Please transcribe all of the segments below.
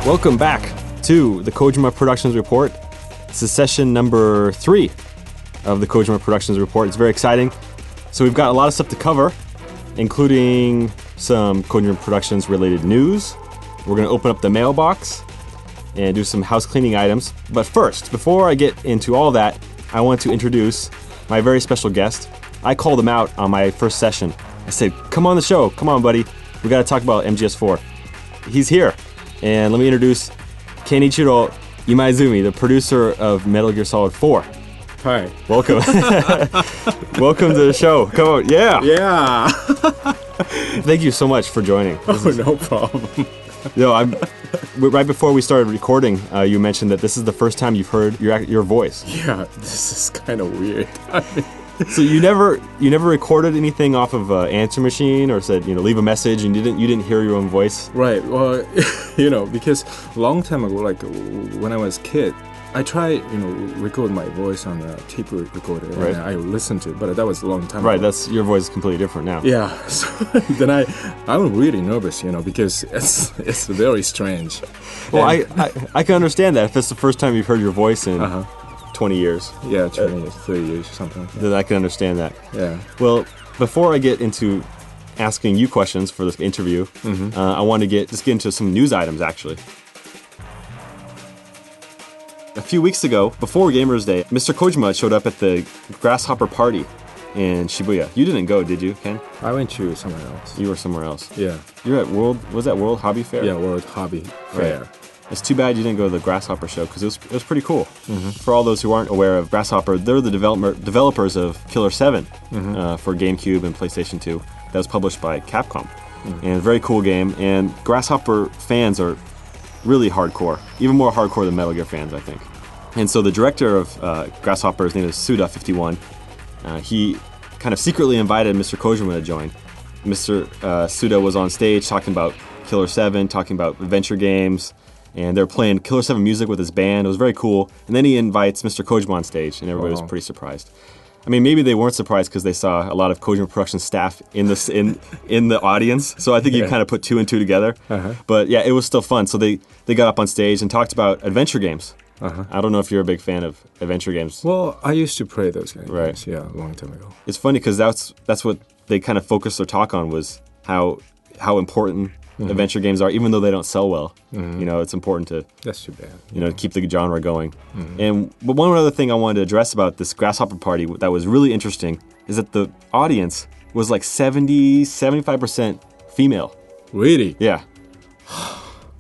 Welcome back to the Kojima Productions Report. This is session number 3 of the Kojima Productions Report. It's very exciting. So we've got a lot of stuff to cover, including some Kojima Productions related news. We're going to open up the mailbox and do some house cleaning items. But first, before I get into all that, I want to introduce my very special guest. I called him out on my first session. I said, come on the show. Come on, buddy. We got to talk about MGS4. He's here. And let me introduce Kenichiro Imaizumi, the producer of Metal Gear Solid 4. Hi. Welcome. Welcome to the show. Come on. Yeah. Yeah. Thank you so much for joining. No problem. Right before we started recording, you mentioned that this is the first time you've heard your voice. Yeah, this is kind of weird. So you never recorded anything off of an answer machine or said, leave a message and you didn't hear your own voice? Right. Well, because long time ago, like when I was a kid, I tried, record my voice on a tape recorder, right. And I listened to it, but that was a long time right, ago. Right, your voice is completely different now. Yeah, so then I'm really nervous, because it's very strange. Well, I can understand that if it's the first time you've heard your voice in 20 years. Yeah, 20 years, 30 years, something like that. Then I can understand that. Yeah. Well, before I get into asking you questions for this interview, I want to get into some news items, actually. A few weeks ago, before Gamers Day, Mr. Kojima showed up at the Grasshopper Party in Shibuya. You didn't go, did you, Ken? I went to somewhere else. You were somewhere else. Yeah. You're at World Hobby Fair? Yeah, World Hobby Fair. Right. It's too bad you didn't go to the Grasshopper show because it was pretty cool. For all those who aren't aware of Grasshopper, they're the developers of Killer 7 for GameCube and PlayStation 2. That was published by Capcom. And a very cool game. And Grasshopper fans are really hardcore, even more hardcore than Metal Gear fans, I think. And so the director of Grasshopper, his name is Suda51, he kind of secretly invited Mr. Kojima to join. Mr. Suda was on stage talking about Killer 7, talking about adventure games, and they're playing Killer 7 music with his band. It was very cool. And then he invites Mr. Kojima on stage, and everybody was pretty surprised. I mean, maybe they weren't surprised because they saw a lot of Kojima Production staff in the audience. So I think you kind of put 2 and 2 together. But yeah, it was still fun. So they got up on stage and talked about adventure games. I don't know if you're a big fan of adventure games. Well, I used to play those games. Right. Yeah, a long time ago. It's funny because that's what they kind of focused their talk on, was how important adventure games are, even though they don't sell well. It's important to that's too bad. To keep the genre going. But one other thing I wanted to address about this Grasshopper Party that was really interesting is that the audience was like 70-75% female. Really? Yeah.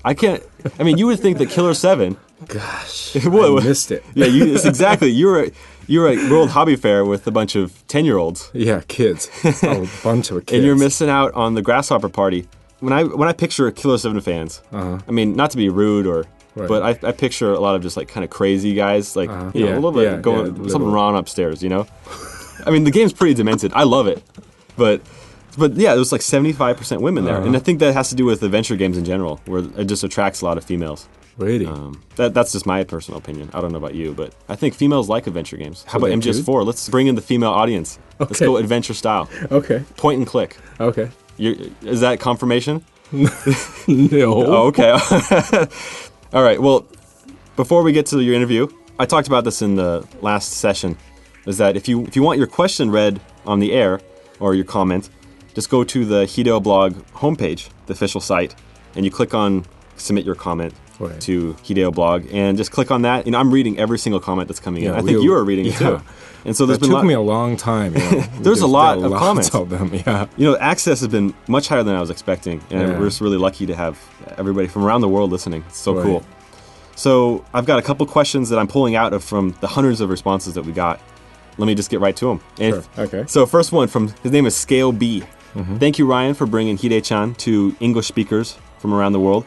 You would think that Killer 7. Gosh, I missed it. Yeah, it's exactly. You're at World Hobby Fair with a bunch of 10-year-olds. Yeah, kids. A bunch of kids. And you're missing out on the Grasshopper Party. When I picture Killer 7 fans, not to be rude but I picture a lot of just like kind of crazy guys, like a little bit something wrong upstairs, the game's pretty demented. I love it, but yeah, there was like 75% women there, and I think that has to do with adventure games in general, where it just attracts a lot of females. Really? That's just my personal opinion. I don't know about you, but I think females like adventure games. How about MGS4? Let's bring in the female audience. Okay. Let's go adventure style. Okay. Point and click. Okay. Is that confirmation? No. Oh, okay. All right. Well, before we get to your interview, I talked about this in the last session, is that if you want your question read on the air, or your comment, just go to the Hideo blog homepage, the official site, and you click on submit your comment to Hideo blog, and just click on that. I'm reading every single comment that's coming in. I think you are reading it too. And so it took me a long time. There's a lot of comments. Of them, yeah. Access has been much higher than I was expecting, and we're just really lucky to have everybody from around the world listening. It's so cool. So I've got a couple questions that I'm pulling out from the hundreds of responses that we got. Let me just get right to them. Sure. Okay. So first one his name is Scale B. Thank you, Ryan, for bringing Hide-chan to English speakers from around the world.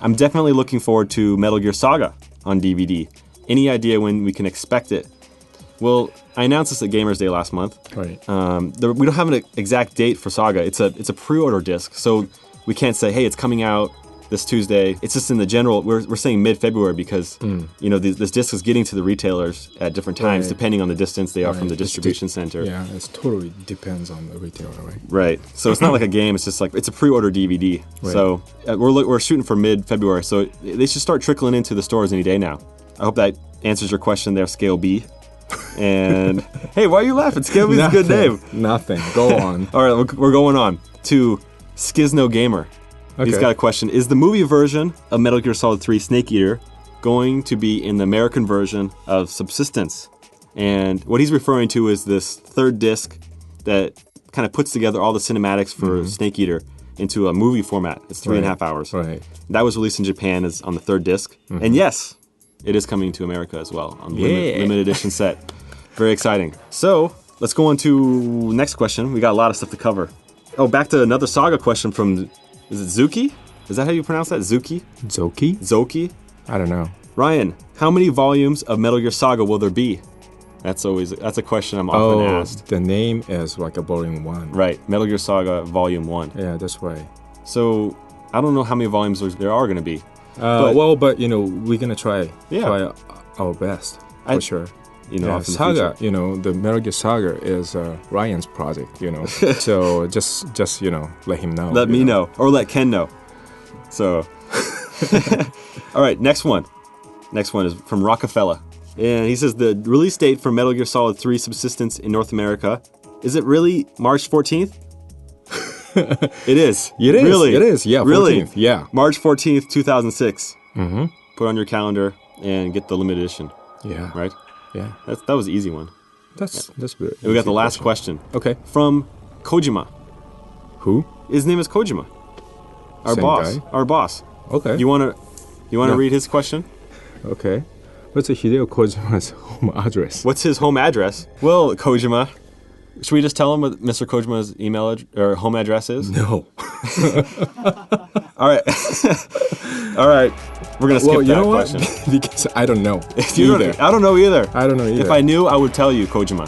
I'm definitely looking forward to Metal Gear Saga on DVD. Any idea when we can expect it? Well, I announced this at Gamers Day last month. Right. We don't have an exact date for Saga. It's a pre-order disc, so we can't say, hey, it's coming out this Tuesday. It's just in the general, we're saying mid-February because, this disc is getting to the retailers at different times, depending on the distance they are from the distribution center. Yeah, it totally depends on the retailer, right? Right. So it's not like a game, it's just like, it's a pre-order DVD. Right. So we're shooting for mid-February, so they should start trickling into the stores any day now. I hope that answers your question there, Scale B. And hey, why are you laughing? Scale B is a good name. Nothing. Go on. All right, we're going on to Skizno Gamer. Okay. He's got a question. Is the movie version of Metal Gear Solid 3 Snake Eater going to be in the American version of Subsistence? And what he's referring to is this third disc that kind of puts together all the cinematics for Snake Eater into a movie format. It's 3.5 hours. Right. That was released in Japan as on the third disc. And yes, it is coming to America as well on the limited edition set. Very exciting. So let's go on to next question. We got a lot of stuff to cover. Oh, back to another Saga question from, is it Zuki? Is that how you pronounce that? Zuki? Zoki? Zoki? I don't know. Ryan, how many volumes of Metal Gear Saga will there be? That's a question I'm often asked. The name is like a boring one. Right, Metal Gear Saga Volume 1. Yeah, that's right. So I don't know how many volumes there are going to be. But we're gonna try our best for sure. Saga, the Metal Gear Saga is Ryan's project, So just let him know. Let me know, or let Ken know. So, all right, next one. Next one is from Rockefeller, and he says the release date for Metal Gear Solid 3 Subsistence in North America, is it really March 14th? It is. It is. Really? It is. Yeah. 14th. Really? Yeah. March 14th, 2006. Put on your calendar and get the limited edition. Yeah. Right? Yeah. That was an easy one. That's good. And we got the last question. Okay. From Kojima. Who? His name is Kojima. Our Same boss. guy? Our boss. Okay. You wanna read his question? Okay. What's Hideo Kojima's home address? What's his home address? Well, Kojima, should we just tell him what Mr. Kojima's email or home address is? No. All right. All right. We're going to skip that question. Because I don't know either. I don't know either. I don't know either. If I knew, I would tell you, Kojima.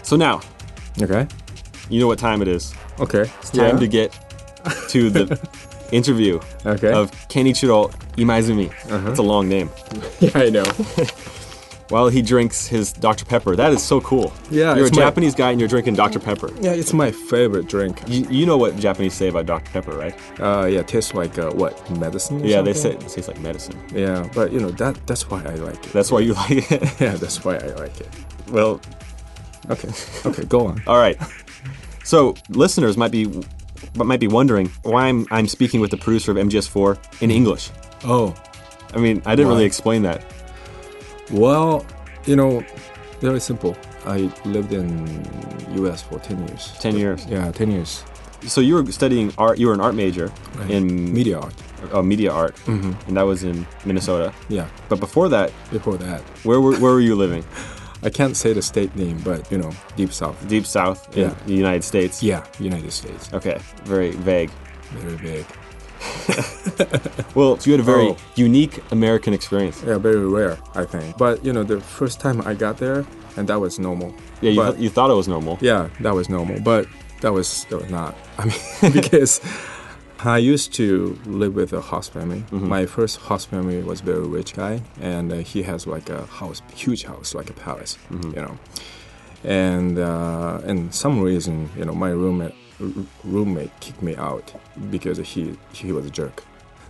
So now, okay, you know what time it is. Okay. It's time to get to the interview of Kenichiro Imaizumi. That's a long name. Yeah, I know. While he drinks his Dr. Pepper. That is so cool. Yeah, you're a Japanese guy and you're drinking Dr. Pepper. Yeah, it's my favorite drink. You know what Japanese say about Dr. Pepper, right? Yeah, it tastes like what, medicine? Or yeah, something? they say it tastes like medicine. Yeah, but that's why I like it. That's why you like it. Yeah, that's why I like it. Well, okay, go on. All right. So listeners might be wondering why I'm speaking with the producer of MGS4 in English. Oh, I mean, I didn't really explain that. Well, very simple. I lived in U.S. for 10 years. 10 years? Yeah, 10 years. So you were studying art, you were an art major in... Media art. Oh, media art. Mm-hmm. And that was in Minnesota. Yeah. But before that... Where were you living? I can't say the state name, but, Deep South. Deep South in the United States? Yeah, United States. Okay, very vague. Very vague. Well, so you had a very unique American experience. Yeah, very rare, I think. But, the first time I got there, and that was normal. Yeah, you thought it was normal. Yeah, that was normal, but that was not. I mean, because I used to live with a host family. Mm-hmm. My first host family was a very rich guy, and he has like a house, huge house, like a palace, And some reason, my roommate kicked me out because he was a jerk.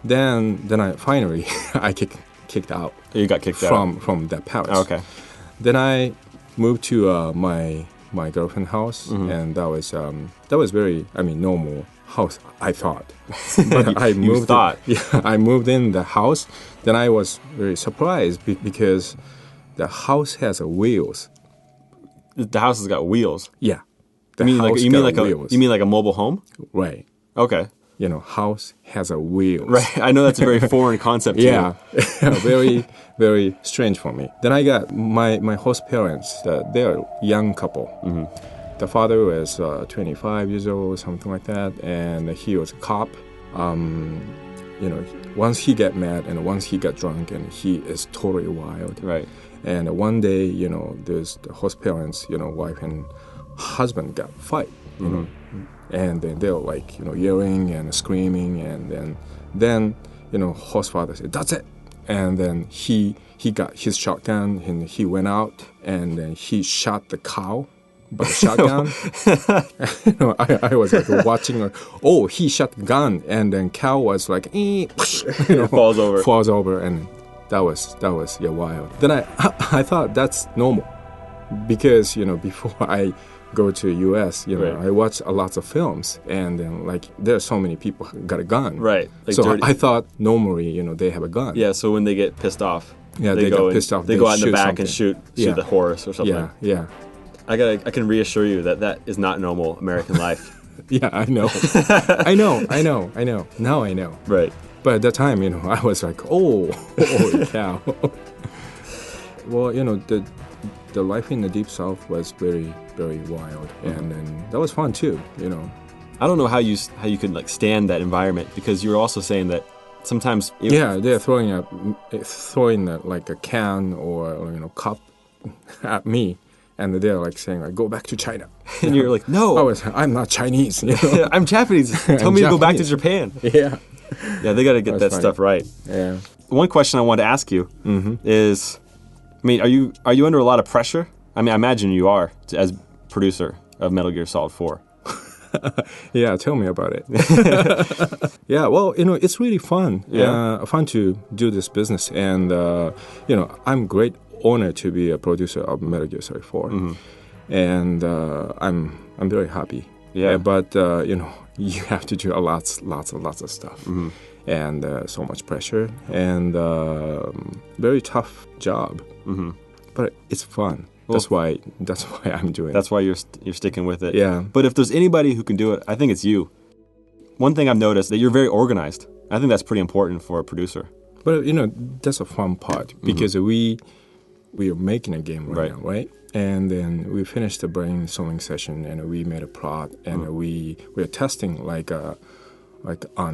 Then I finally I kicked out. You got kicked out from that palace. Oh, okay. Then I moved to my girlfriend's house, and that was very normal house, I thought. But I moved. I moved in the house. Then I was very surprised because the house has wheels. The house has got wheels. Yeah. You mean like a mobile home? Right. Okay. House has a wheels. Right. I know that's a very foreign concept to you. Very, very strange for me. Then I got my host parents. They're a young couple. Mm-hmm. The father was 25 years old, something like that, and he was a cop. once he get mad and once he got drunk and he is totally wild. Right. And one day, there's the host parents, wife and husband got fight, and then they're like, yelling and screaming, and then host father said, "That's it," and then he got his shotgun and he went out and then he shot the cow by the shotgun. I was like watching. He shot the gun and then cow was like, falls over, and that was wild. Then I thought that's normal because before I go to U.S., right. I watch a lot of films and then like there are so many people got a gun. Right. Like so dirty. I thought normally they have a gun. Yeah. So when they get pissed off, they get pissed off. They go out in the back something. and shoot the horse or something. Yeah. I can reassure you that is not normal American life. Yeah, I know. I know. Now I know. Right. But at that time, I was like, holy cow. Well, the life in the Deep South was very, very wild, and that was fun too. I don't know how you could like stand that environment because you were also saying that sometimes. They're throwing like a can or cup at me. And they're like saying, like, go back to China. And you're like, no. I'm not Chinese. I'm Japanese. Tell me to go back to Japan. Yeah. Yeah, they got to get that funny. stuff right. Yeah. One question I wanted to ask you is, are you under a lot of pressure? I imagine you are as producer of Metal Gear Solid 4. Yeah, tell me about it. Yeah, well, it's really fun. Yeah. Fun to do this business. And, I'm great honor to be a producer of Metal Gear Solid 4, and I'm very happy. Yeah. But you have to do lots of stuff, and so much pressure, and very tough job. But it's fun. Well, that's why I'm doing it. That's why you're sticking with it. Yeah. But if there's anybody who can do it, I think it's you. One thing I've noticed that you're very organized. I think that's pretty important for a producer. But that's a fun part because we are making a game right now, right? And then we finished the brainstorming session, and we made a plot, and we are testing like on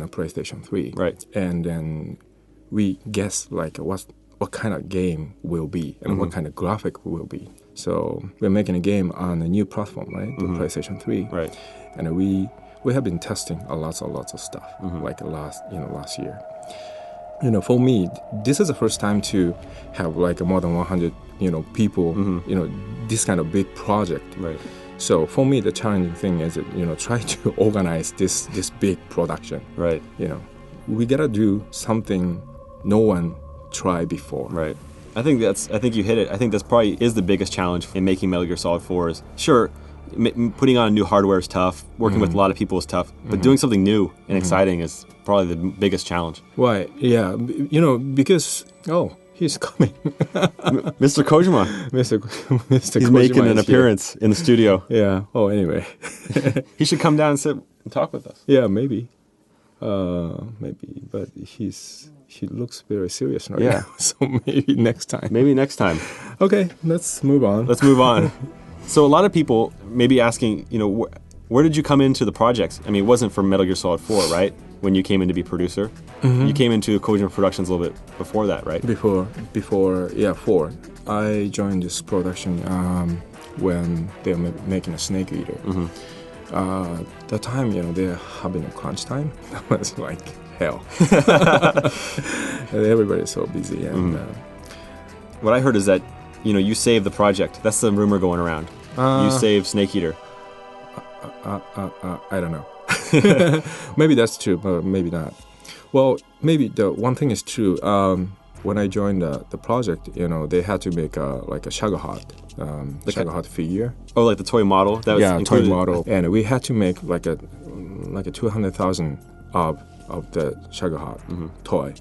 a PlayStation 3, right? And then we guess like what kind of game will be and what kind of graphic will be. So we're making a game on a new platform, right? The PlayStation 3, right? And we have been testing a lots of stuff like last year. For me, this is the first time to have like more than 100, people, this kind of big project. Right. So for me, the challenging thing is, try to organize this big production. Right. We gotta do something no one tried before. Right. I think you hit it. I think that's probably is the biggest challenge in making Metal Gear Solid 4 is, sure, putting on new hardware is tough, working with a lot of people is tough, but doing something new and exciting is probably the biggest challenge. Why? Yeah, because, he's coming. Mr. Kojima. Mr. He's Kojima making an appearance in the studio. Yeah. Oh, anyway. He should come down and sit and talk with us. Yeah, maybe. But he looks very serious right now. So maybe next time. Okay, let's move on. So a lot of people may be asking, where did you come into the projects? It wasn't for Metal Gear Solid 4, right? When you came in to be producer. You came into Kojima Productions a little bit before that, right? Before 4. I joined this production when they were making a Snake Eater. That time, they're having a crunch time. That was like hell. And everybody's so busy. And what I heard is that, you saved the project. That's the rumor going around. You saved Snake Eater. I don't know. Maybe that's true, but maybe not. Well, maybe the one thing is true. When I joined the project, they had to make a Saga Hot figure. Oh, like the toy model? That was included. Toy model. And we had to make like a 200,000 of the Saga Hot toy.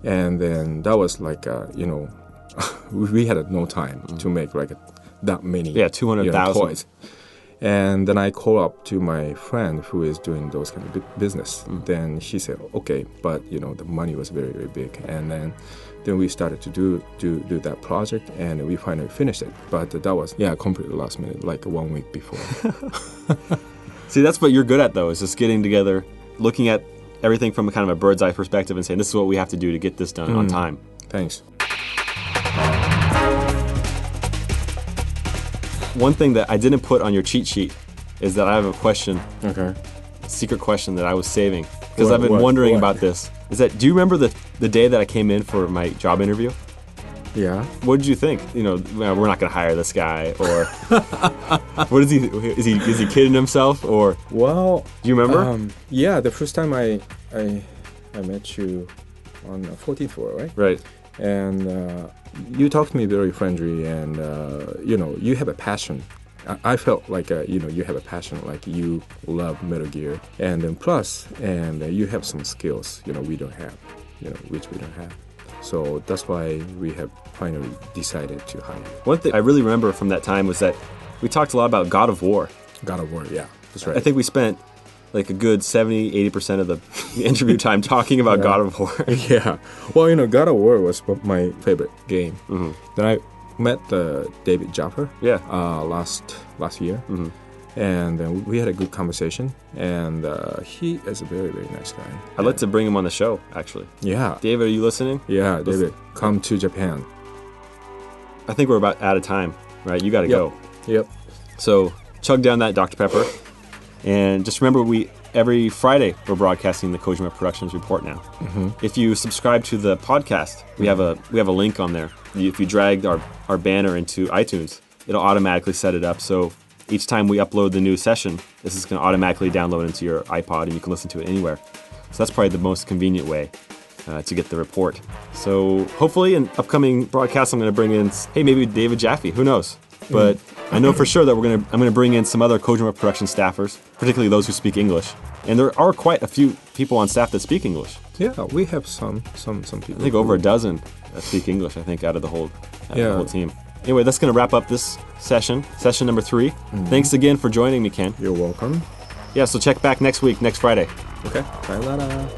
And then that was like, we had no time to make like that many 200,000 toys. And then I call up to my friend who is doing those kind of business. Then she said, okay, but the money was very, very big. And then we started to do that project, and we finally finished it. But that was completely last minute, like 1 week before. See, that's what you're good at though, is just getting together, looking at everything from a kind of a bird's eye perspective and saying this is what we have to do to get this done on time. Thanks. One thing that I didn't put on your cheat sheet is that I have a question, Okay. secret question that I was saving because I've been wondering what? about this. Is that, do you remember the day that I came in for my job interview? Yeah. What did you think? You know, well, we're not going to hire this guy, or what is he? Is he kidding himself, or? Well, Do you remember? yeah, the first time I met you on the 14th floor, right? Right. And you talked to me very friendly, and you know, you have a passion. I felt like you have a passion, like you love Metal Gear, and then plus, and you have some skills, we don't have, which we don't have. So that's why we have finally decided to hire you. One thing I really remember from that time was that we talked a lot about God of War. God of War, yeah, that's right. I think we spent like a good 70-80% of the interview time talking about God of War. Yeah. Well, God of War was my favorite game. Mm-hmm. Then I met David Jaffer last year. Mm-hmm. And then we had a good conversation. And he is a very, very nice guy. I'd like to bring him on the show, actually. Yeah. David, are you listening? Yeah, David, come to Japan. I think we're about out of time, right? You got to go. Yep. So chug down that Dr. Pepper. And just remember, every Friday we're broadcasting the Kojima Productions Report now. Mm-hmm. If you subscribe to the podcast, we have a link on there. If you drag our banner into iTunes, it'll automatically set it up. So each time we upload the new session, this is going to automatically download into your iPod, and you can listen to it anywhere. So that's probably the most convenient way to get the report. So hopefully in upcoming broadcasts, I'm going to bring in, maybe David Jaffe. Who knows? But I know for sure that I'm going to bring in some other Kojima production staffers, particularly those who speak English. And there are quite a few people on staff that speak English. Yeah, we have some people. I think over a dozen that speak English, I think, out of the whole team. Anyway, that's going to wrap up this session number 3. Thanks again for joining me, Ken. You're welcome. Yeah, so check back next week, next Friday. Okay. Sayonara.